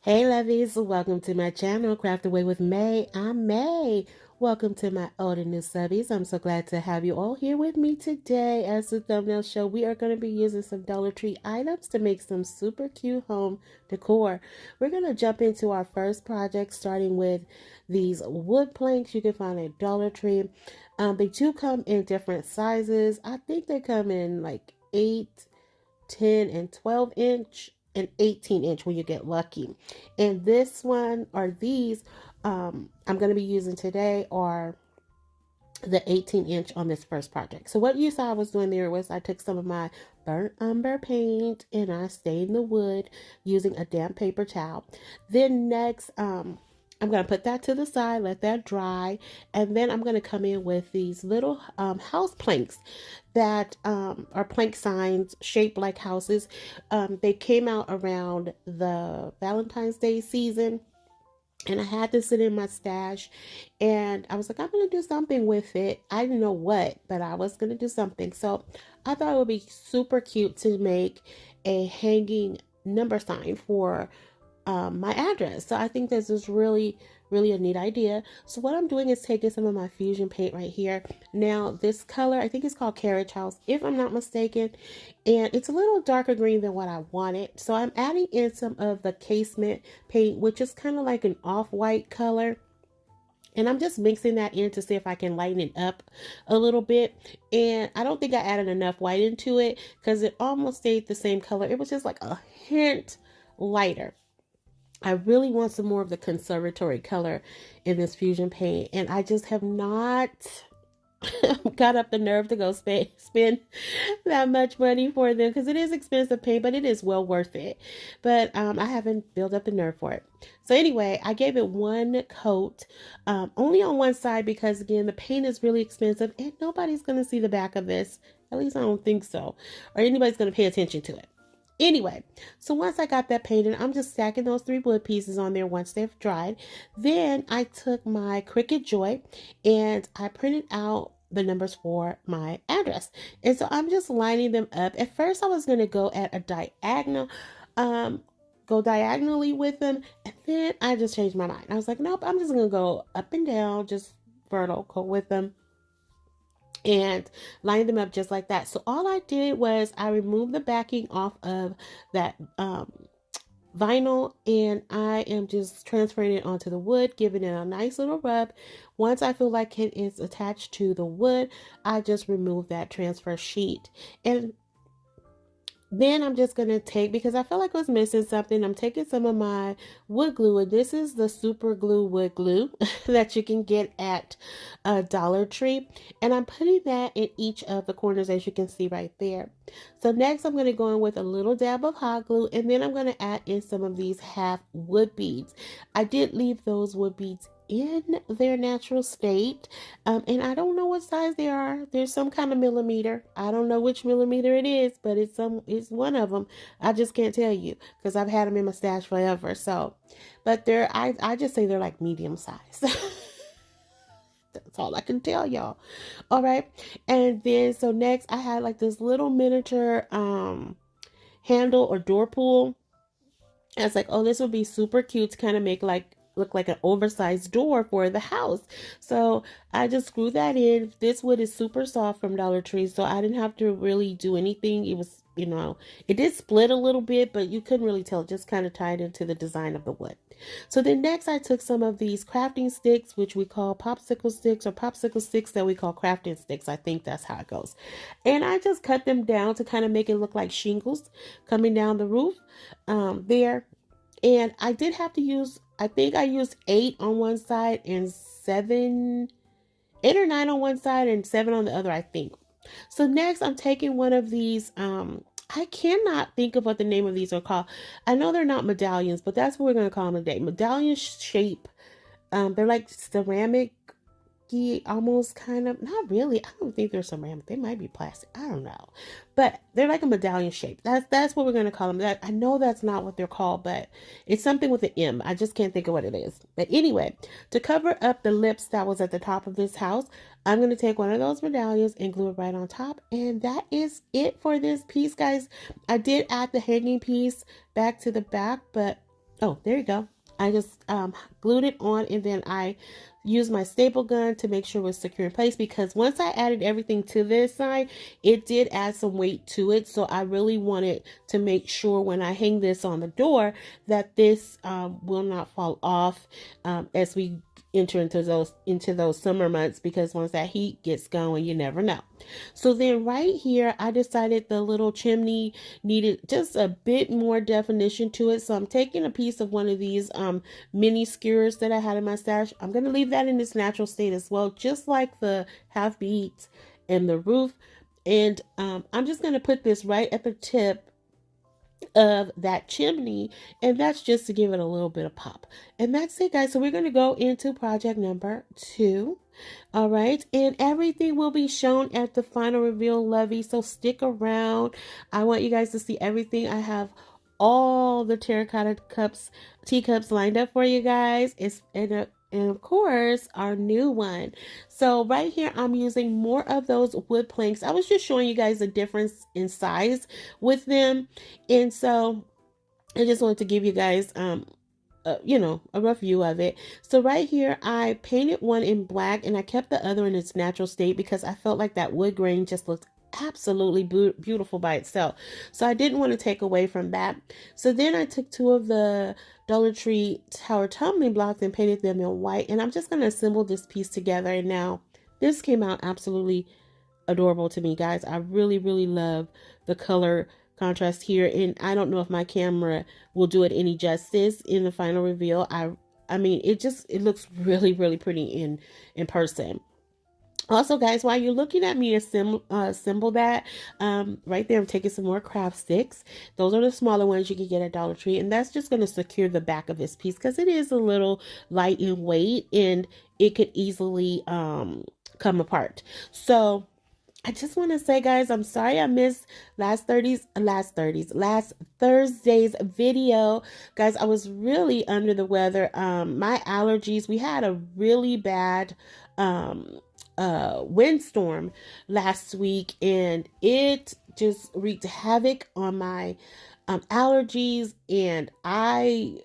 Hey lovies, welcome to my channel, Craft Away with May. I'm May. Welcome to my old and new subbies. I'm so glad to have you all here with me today. As the thumbnail show, we are going to be using some Dollar Tree items to make some super cute home decor. We're going to jump into our first project, starting with these wood planks you can find at Dollar Tree. They do come in different sizes. I think they come in like 8, 10, and 12 inch. An 18-inch when you get lucky. And this one or these I'm going to be using today are the 18-inch on this first project. So what you saw I was doing there was I took some of my burnt umber paint and I stained the wood using a damp paper towel. Then next I'm going to put that to the side, let that dry, and then I'm going to come in with these little house planks that are plank signs shaped like houses. They came out around the Valentine's Day season, and I had this in my stash, and I was like, I'm going to do something with it. I didn't know what, but I was going to do something. So I thought it would be super cute to make a hanging number sign for my address. So I think this is really a neat idea. So what I'm doing is taking some of my fusion paint right here. Now this color, I think it's called Carriage House, if I'm not mistaken, and it's a little darker green than what I wanted. So I'm adding in some of the casement paint, which is kind of like an off-white color. And I'm just mixing that in to see if I can lighten it up a little bit. And I don't think I added enough white into it because it almost stayed the same color. It was just like a hint lighter. I really want some more of the conservatory color in this fusion paint, and I just have not got up the nerve to go spend that much money for them because it is expensive paint, but it is well worth it. But I haven't built up the nerve for it. So anyway, I gave it one coat, only on one side because again, the paint is really expensive and nobody's going to see the back of this. At least I don't think so, or anybody's going to pay attention to it. Anyway, so once I got that painted, I'm just stacking those 3 wood pieces on there once they've dried. Then I took my Cricut Joy and I printed out the numbers for my address. And so I'm just lining them up. At first I was going to go at a diagonal, go diagonally with them. And then I just changed my mind. I was like, nope, I'm just going to go up and down, just vertical with them, and line them up just like that. So all I did was I removed the backing off of that vinyl, and I am just transferring it onto the wood, giving it a nice little rub. Once I feel like it is attached to the wood, I just remove that transfer sheet. And then I'm just going to take, because I feel like I was missing something, I'm taking some of my wood glue, and this is the super glue wood glue that you can get at Dollar Tree, and I'm putting that in each of the corners as you can see right there. So next I'm going to go in with a little dab of hot glue, and then I'm going to add in some of these half wood beads. I did leave those wood beads in their natural state, and I don't know what size they are. There's some kind of millimeter. I don't know which millimeter it is, but it's one of them. I just can't tell you because I've had them in my stash forever. So, but they're I just say they're like medium size. That's all I can tell y'all. All right, and then so next I had like this little miniature handle or door pull. I was like, oh, this would be super cute to kind of make look like an oversized door for the house. So I just screwed that in. This wood is super soft from Dollar Tree, so I didn't have to really do anything. It was, it did split a little bit, but you couldn't really tell. It just kind of tied into the design of the wood. So then next I took some of these crafting sticks, which we call popsicle sticks, or popsicle sticks that we call crafting sticks. I think that's how it goes. And I just cut them down to kind of make it look like shingles coming down the roof there. And I did have to use, I think I used 8 on one side and 8 or 9 on one side and 7 on the other, I think. So next I'm taking one of these, I cannot think of what the name of these are called. I know they're not medallions, but that's what we're going to call them today. Medallion shape. They're like ceramic, almost kind of, not really. I don't think they're ceramic. They might be plastic. I don't know, but they're like a medallion shape. That's what we're going to call them. That I know that's not what they're called, but it's something with an M. I just can't think of what it is. But anyway, to cover up the lips that was at the top of this house, I'm going to take one of those medallions and glue it right on top. And that is it for this piece, guys. I did add the hanging piece back to the back, but Oh, there you go. I just glued it on, and then I used my staple gun to make sure it was secure in place, because once I added everything to this side, it did add some weight to it. So I really wanted to make sure when I hang this on the door that this will not fall off as we enter into those summer months, because once that heat gets going, you never know. So then right here, I decided the little chimney needed just a bit more definition to it. So I'm taking a piece of one of these mini skewers that I had in my stash. I'm going to leave that in its natural state as well, just like the half beats and the roof. And I'm just going to put this right at the tip of that chimney, and that's just to give it a little bit of pop. And that's it, guys. So we're going to go into project number 2. All right, and everything will be shown at the final reveal, Lovey, so stick around. I want you guys to see everything. I have all the terracotta teacups lined up for you guys. And of course, our new one. So right here, I'm using more of those wood planks. I was just showing you guys the difference in size with them. And so I just wanted to give you guys, a rough view of it. So right here, I painted one in black, and I kept the other in its natural state because I felt like that wood grain just looked absolutely beautiful by itself. So I didn't want to take away from that. So then I took 2 of the Dollar Tree tower tumbling blocks and painted them in white, and I'm just going to assemble this piece together. And now this came out absolutely adorable to me, guys. I really, really love the color contrast here, and I don't know if my camera will do it any justice in the final reveal. I mean, it looks really, really pretty in person. Also, guys, while you're looking at me assemble that, right there, I'm taking some more craft sticks. Those are the smaller ones you can get at Dollar Tree, and that's just going to secure the back of this piece because it is a little light in weight, and it could easily come apart. So I just want to say, guys, I'm sorry I missed last Thursday's video. Guys, I was really under the weather. My allergies, we had a really bad windstorm last week, and it just wreaked havoc on my allergies, and I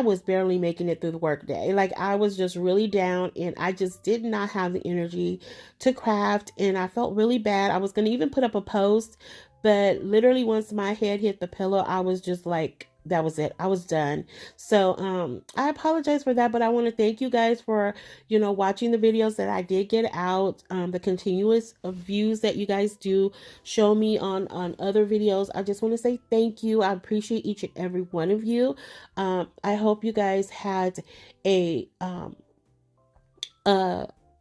was barely making it through the workday. Like, I was just really down, and I just did not have the energy to craft, and I felt really bad. I was going to even put up a post, but literally once my head hit the pillow, I was just like, that was it. I was done. So I apologize for that, but I want to thank you guys for, watching the videos that I did get out, the continuous views that you guys do show me on other videos. I just want to say thank you. I appreciate each and every one of you. I hope you guys had a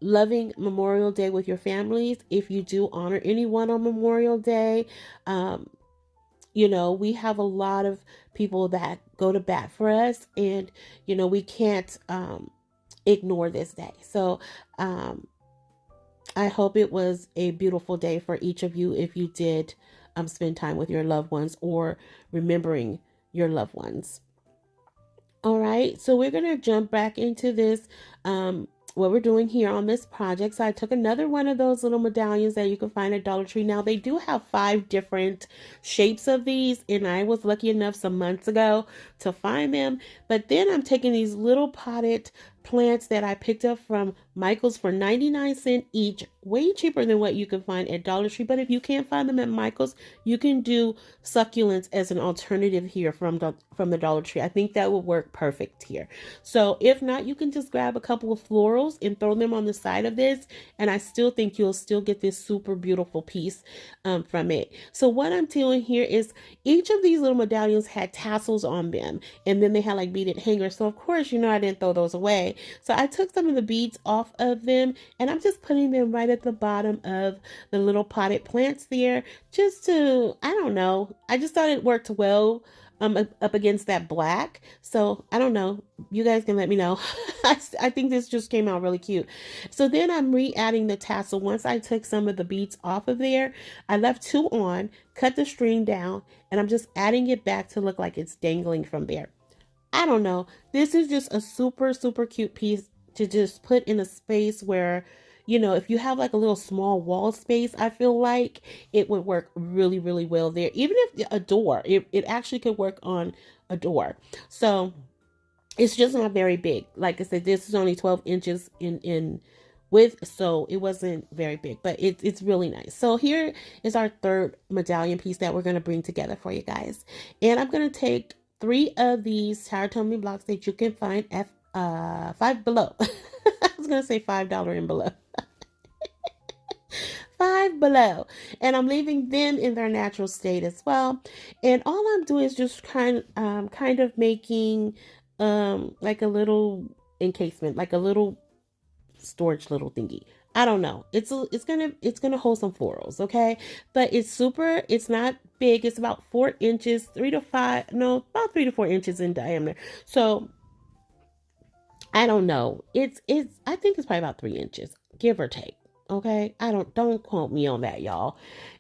loving Memorial Day with your families. If you do honor anyone on Memorial Day, we have a lot of people that go to bat for us, and, we can't ignore this day. So I hope it was a beautiful day for each of you if you did spend time with your loved ones or remembering your loved ones. All right, so we're going to jump back into this, what we're doing here on this project. So I took another one of those little medallions that you can find at Dollar Tree. Now, they do have 5 different shapes of these, and I was lucky enough some months ago to find them. But then I'm taking these little potted plants that I picked up from Michael's for 99 cents each, way cheaper than what you can find at Dollar Tree. But if you can't find them at Michael's, you can do succulents as an alternative here from the Dollar Tree. I think that would work perfect here. So if not, you can just grab a couple of florals and throw them on the side of this, and I still think you'll still get this super beautiful piece from it. So what I'm doing here is each of these little medallions had tassels on them, and then they had like beaded hangers. So of course, I didn't throw those away. So I took some of the beads off of them, and I'm just putting them right at the bottom of the little potted plants there, just to, I don't know, I just thought it worked well up against that black. So I don't know, you guys can let me know. I think this just came out really cute. So then I'm re-adding the tassel. Once I took some of the beads off of there, I left 2 on, cut the string down, and I'm just adding it back to look like it's dangling from there. I don't know. This is just a super, super cute piece to just put in a space where, if you have like a little small wall space, I feel like it would work really, really well there. Even if a door, it actually could work on a door. So It's just not very big. Like I said, this is only 12 inches in width, so it wasn't very big, but it's really nice. So here is our third medallion piece that we're going to bring together for you guys. And I'm going to take 3 of these Terracotta blocks that you can find at Five Below. I was going to say $5 and below. Five Below, and I'm leaving them in their natural state as well. And all I'm doing is just kind of making like a little encasement, like a little storage little thingy. I don't know. It's gonna hold some florals, okay? But it's not big. It's about 4 inches, 3 to 5, no, about 3 to 4 inches in diameter. So I don't know. I think it's probably about 3 inches, give or take. Okay, don't quote me on that, y'all.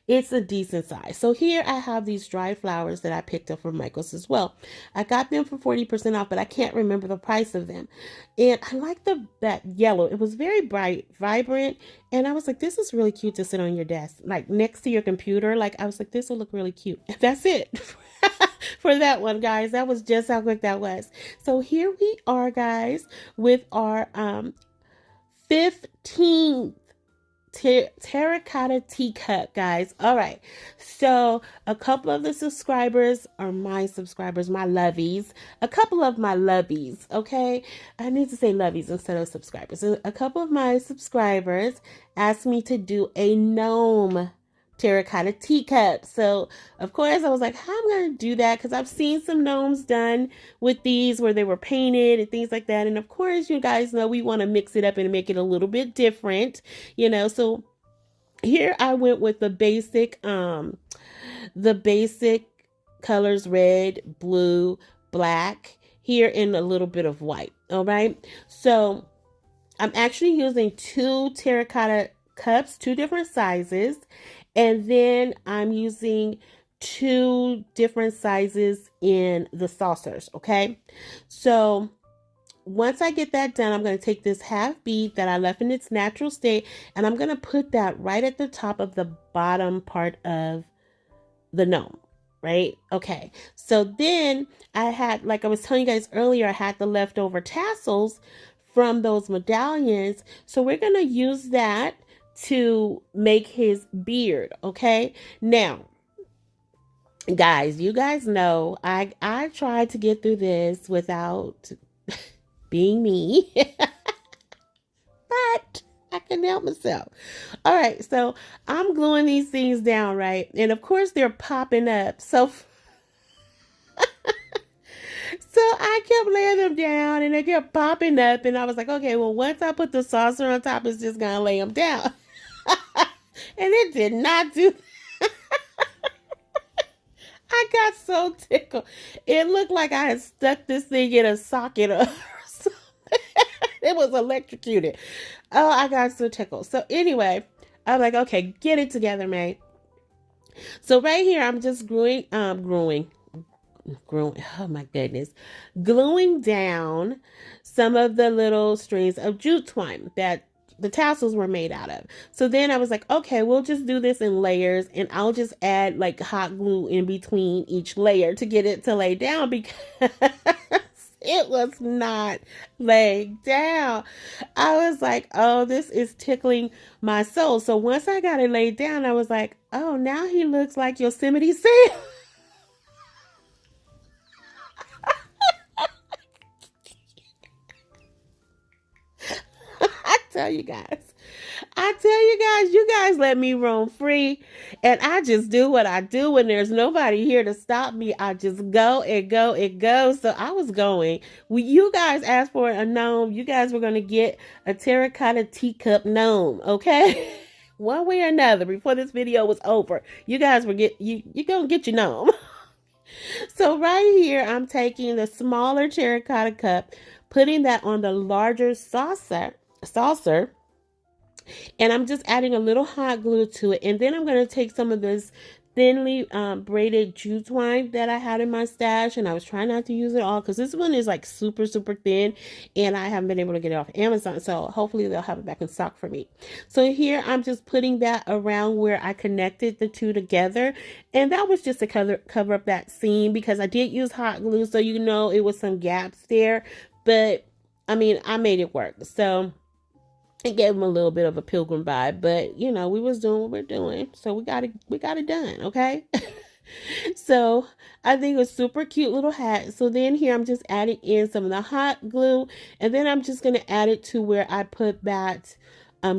It's a decent size. So here I have these dried flowers that I picked up from Michael's as well. I got them for 40% off, but I can't remember the price of them. And I like that yellow. It was very bright, vibrant, and I was like, this is really cute to sit on your desk, like next to your computer. Like I was like, this will look really cute. That's it. For that one, guys. That was just how quick that was. So here we are, guys, with our 15th terracotta teacup, guys. All right, so a couple of the subscribers are my subscribers, my lovies. A couple of my lovies, okay, I need to say lovies instead of subscribers. A couple of my subscribers asked me to do a gnome terracotta teacup. So of course I was like, how am I going to do that? Because I've seen some gnomes done with these where they were painted and things like that. And of course, you guys know we want to mix it up and make it a little bit different, you know. So here I went with the basic colors: red, blue, black, here in a little bit of white. All right, so I'm actually using 2 terracotta cups, 2 different sizes. And then I'm using 2 different sizes in the saucers, okay? So once I get that done, I'm going to take this half bead that I left in its natural state, and I'm going to put that right at the top of the bottom part of the gnome, right? Okay, so then I had, like I was telling you guys earlier, I had the leftover tassels from those medallions. So we're going to use that to make his beard, okay? Now, guys, you guys know I tried to get through this without being me, but I couldn't help myself. All right, so I'm gluing these things down, right? And of course, they're popping up. So I kept laying them down and they kept popping up. And I was like, okay, well, once I put the saucer on top, it's just going to lay them down. And it did not do that. I got so tickled. It looked like I had stuck this thing in a socket or something. It was electrocuted. Oh, I got so tickled. So anyway, I'm like, okay, get it together, mate. So right here, I'm just growing, oh my goodness, gluing down some of the little strings of jute twine that the tassels were made out of. So then I was like, okay, we'll just do this in layers, and I'll just add like hot glue in between each layer to get it to lay down, because it was not laying down. I was like, oh, this is tickling my soul. So once I got it laid down, I was like, oh, now he looks like Yosemite Sam. I tell you guys let me roam free, and I just do what I do when there's nobody here to stop me. I just go and go and go. So I was going. You guys asked for a gnome. You guys were going to get a terracotta teacup gnome, okay? One way or another, before this video was over, you guys were you're going to get your gnome. So right here, I'm taking the smaller terracotta cup, putting that on the larger saucer, and I'm just adding a little hot glue to it. And then I'm going to take some of this thinly braided jute twine that I had in my stash, and I was trying not to use it all because this one is like super thin, and I haven't been able to get it off Amazon, so hopefully they'll have it back in stock for me. So here I'm just putting that around where I connected the two together, and that was just to cover up that seam because I did use hot glue, so you know it was some gaps there, but I mean I made it work. So it gave them a little bit of a pilgrim vibe, but you know, we was doing what we're doing. So we got it done, okay? So I think it's super cute little hat. So then here I'm just adding in some of the hot glue, and then I'm just gonna add it to where I put that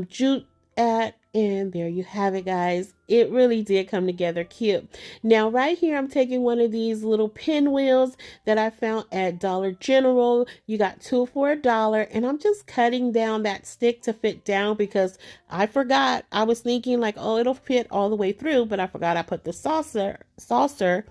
jute at, and there you have it, guys. It really did come together cute. Now right here I'm taking one of these little pinwheels that I found at Dollar General. You got 2 for $1, and I'm just cutting down that stick to fit down because I forgot. I was thinking like, oh, it'll fit all the way through, but I forgot I put the saucer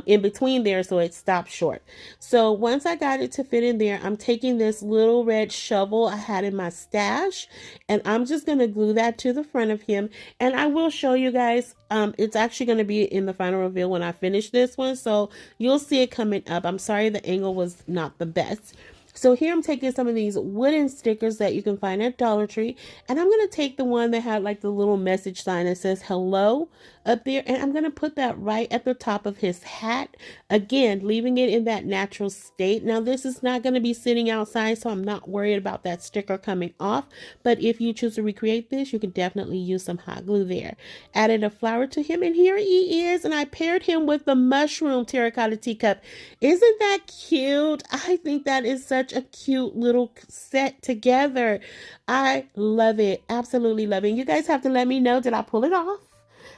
in between there, so it stopped short. So once I got it to fit in there, I'm taking this little red shovel I had in my stash, and I'm just going to glue that to the front of him. And I will show you guys, it's actually going to be in the final reveal when I finish this one, so you'll see it coming up. I'm sorry the angle was not the best. So here I'm taking some of these wooden stickers that you can find at Dollar Tree, and I'm going to take the one that had like the little message sign that says hello up there, and I'm going to put that right at the top of his hat, again leaving it in that natural state. Now this is not going to be sitting outside, so I'm not worried about that sticker coming off, but if you choose to recreate this, you can definitely use some hot glue there. Added a flower to him, and here he is, and I paired him with the mushroom terracotta teacup. Isn't that cute? I think that is such a cute little set together. I love it. Absolutely love it. You guys have to let me know, did I pull it off?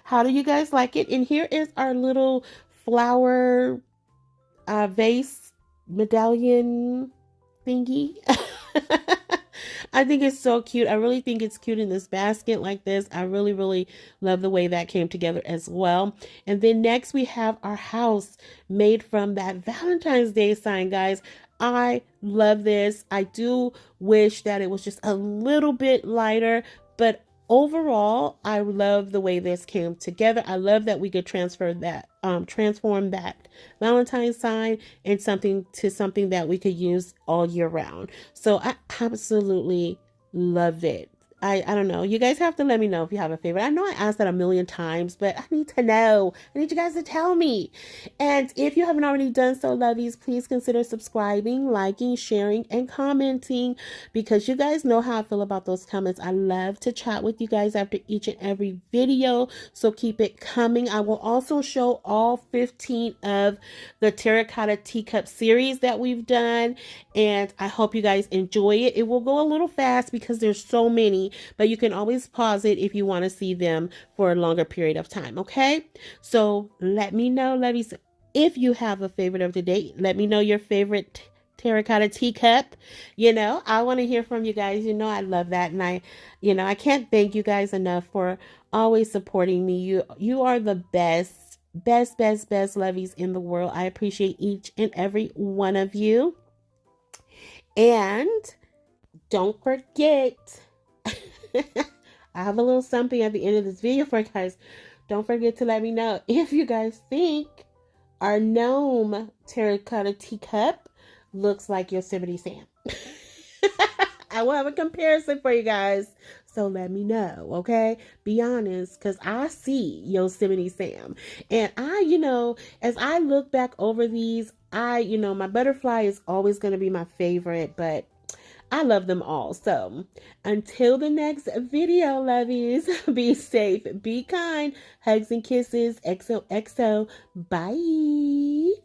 How do you guys like it? And here is our little flower vase medallion thingy. I think it's so cute. I really think it's cute in this basket like this. I really love the way that came together as well. And then next we have our house made from that Valentine's Day sign, guys. I love this. I do wish that it was just a little bit lighter, but overall, I love the way this came together. I love that we could transform that Valentine's sign and something that we could use all year round. So I absolutely love it. I don't know. You guys have to let me know if you have a favorite. I know I asked that a million times, but I need to know. I need you guys to tell me. And if you haven't already done so, lovies, please consider subscribing, liking, sharing, and commenting, because you guys know how I feel about those comments. I love to chat with you guys after each and every video, so keep it coming. I will also show all 15 of the terracotta teacup series that we've done, and I hope you guys enjoy it. It will go a little fast because there's so many, but you can always pause it if you want to see them for a longer period of time, okay? So let me know, lovies, if you have a favorite of the day. Let me know your favorite terracotta teacup. You know, I want to hear from you guys. You know, I love that, and I can't thank you guys enough for always supporting me. You are the best lovies in the world. I appreciate each and every one of you. And don't forget, I have a little something at the end of this video for you guys. Don't forget to let me know if you guys think our gnome terracotta teacup looks like Yosemite Sam. I will have a comparison for you guys, so let me know, okay? Be honest, because I see Yosemite Sam. And as I look back over these, my butterfly is always going to be my favorite, but I love them all. So until the next video, lovies, be safe, be kind, hugs and kisses, XOXO, bye.